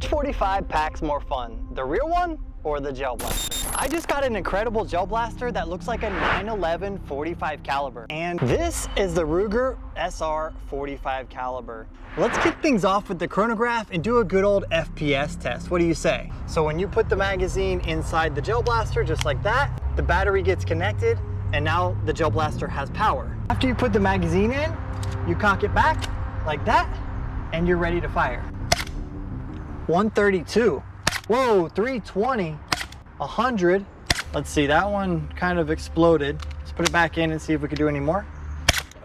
Which 45 packs more fun, the real one or the gel blaster? I just got an incredible gel blaster that looks like a 911 45 caliber. And this is the Ruger SR 45 caliber. Let's kick things off with the chronograph and do a good old FPS test. What do you say? So when you put the magazine inside the gel blaster, just like that, the battery gets connected and now the gel blaster has power. After you put the magazine in, you cock it back like that and you're ready to fire. 132. Whoa, 320. 100. Let's see, that one kind of exploded. Let's put it back in and see if we can do any more.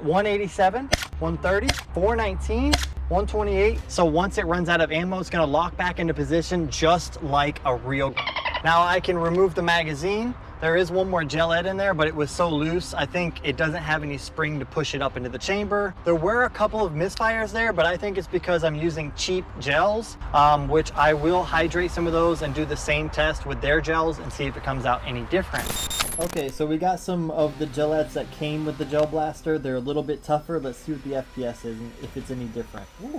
187, 130, 419, 128. So once it runs out of ammo, it's gonna lock back into position just like a real gun. Now I can remove the magazine. There is one more gel-ed in there, but it was so loose, I think it doesn't have any spring to push it up into the chamber. There were a couple of misfires there, but I think it's because I'm using cheap gels, which I will hydrate some of those and do the same test with their gels and see if it comes out any different. Okay, so we got some of the gel-eds that came with the gel blaster. They're a little bit tougher. Let's see what the FPS is and if it's any different. Ooh.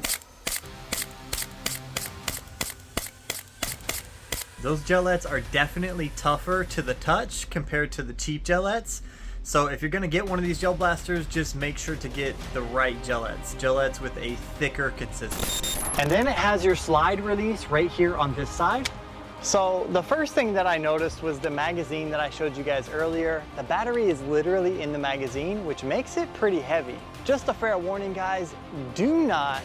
Those gel-eds are definitely tougher to the touch compared to the cheap gel-eds. So if you're gonna get one of these gel blasters, just make sure to get the right gel-eds. Gel-eds with a thicker consistency. And then it has your slide release right here on this side. So the first thing that I noticed was the magazine that I showed you guys earlier. The battery is literally in the magazine, which makes it pretty heavy. Just a fair warning, guys, do not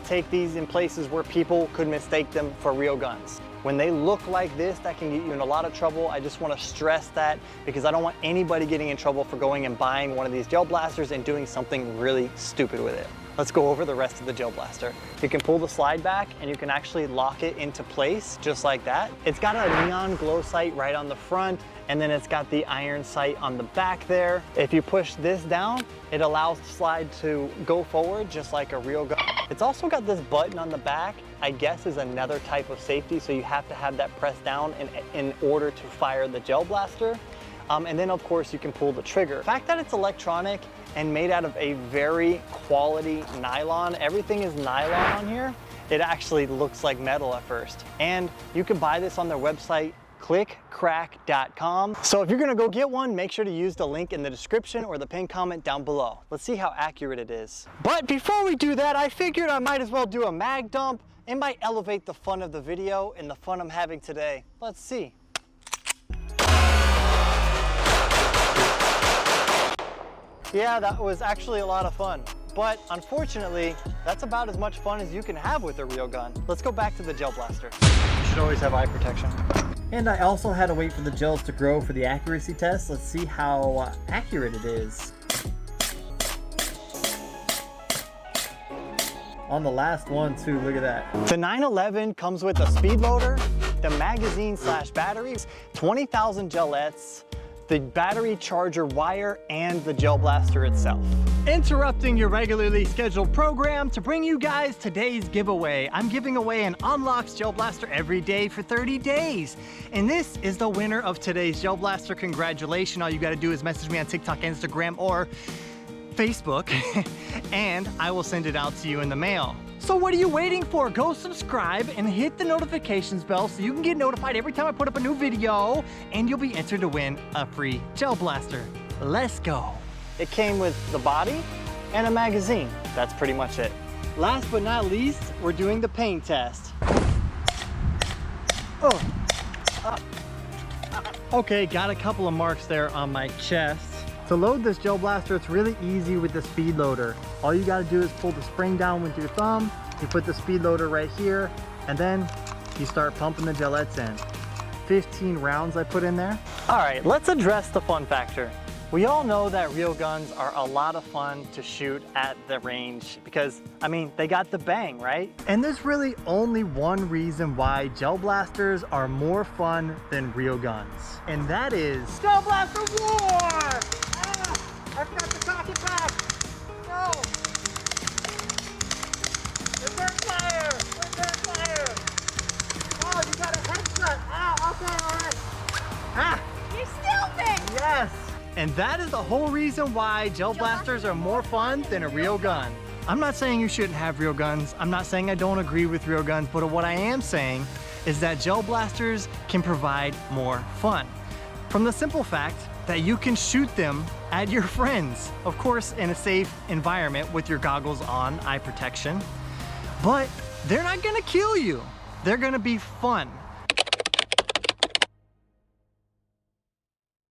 take these in places where people could mistake them for real guns. When they look like this, that can get you in a lot of trouble. I just want to stress that because I don't want anybody getting in trouble for going and buying one of these gel blasters and doing something really stupid with it. Let's go over the rest of the gel blaster. You can pull the slide back and you can actually lock it into place just like that. It's got a neon glow sight right on the front, and then it's got the iron sight on the back there. If you push this down, it allows the slide to go forward just like a real gun. It's also got this button on the back, I guess is another type of safety, so you have to have that pressed down in order to fire the gel blaster. And then of course you can pull the trigger. The fact that it's electronic and made out of a very quality nylon, everything is nylon on here, it actually looks like metal at first. And you can buy this on their website, clickcrack.com. So if you're gonna go get one, make sure to use the link in the description or the pinned comment down below. Let's see how accurate it is. But before we do that, I figured I might as well do a mag dump. It might elevate the fun of the video and the fun I'm having today. Let's see. Yeah, that was actually a lot of fun. But unfortunately, that's about as much fun as you can have with a real gun. Let's go back to the gel blaster. You should always have eye protection. And I also had to wait for the gels to grow for the accuracy test. Let's see how accurate it is. On the last one too, look at that. The 911 comes with a speed loader, the magazine / batteries, 20,000 gel-ets, the battery charger wire, and the gel blaster itself. Interrupting your regularly scheduled program to bring you guys today's giveaway. I'm giving away an Unlocks gel blaster every day for 30 days. And this is the winner of today's gel blaster. Congratulations. All you gotta do is message me on TikTok, Instagram, or Facebook, and I will send it out to you in the mail. So what are you waiting for? Go subscribe and hit the notifications bell so you can get notified every time I put up a new video, and you'll be entered to win a free gel blaster. Let's go. It came with the body and a magazine. That's pretty much it. Last but not least, we're doing the pain test. Okay, got a couple of marks there on my chest. To load this gel blaster, it's really easy with the speed loader. All you gotta do is pull the spring down with your thumb, you put the speed loader right here, and then you start pumping the gel-ets in. 15 rounds I put in there. All right, let's address the fun factor. We all know that real guns are a lot of fun to shoot at the range because, I mean, they got the bang, right? And there's really only one reason why gel blasters are more fun than real guns. And that is Gel Blaster War! I forgot to cock it back! No! Reverse fire! Reverse fire! Oh, you got a headshot! Ah, okay, alright! Ah! You stupid! Yes! And that is the whole reason why gel blasters are more fun than a real gun. I'm not saying you shouldn't have real guns. I'm not saying I don't agree with real guns, but what I am saying is that gel blasters can provide more fun. From the simple fact that you can shoot them at your friends, of course in a safe environment with your goggles on, eye protection, but they're not gonna kill you. They're gonna be fun.